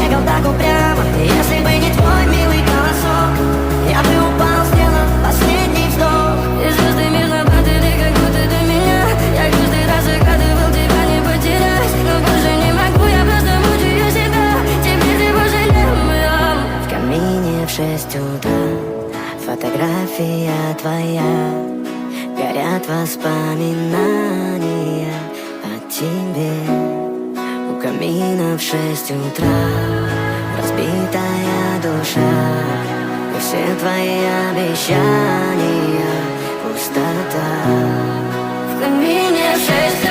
бегал так упрямо. Если бы не твой милый голосок, я бы упал, сделав последний вздох. И звезды мирно падали, как будто до меня. Я каждый раз загадывал тебя не потерять, но больше не могу, я просто мучаю себя. Теперь ты пожалел моем. В камине в 6 утра фотография твоя. Горят воспоминания о тебе. У камина в 6 утра разбитая душа. И все твои обещания пустота. В камине в 6 утра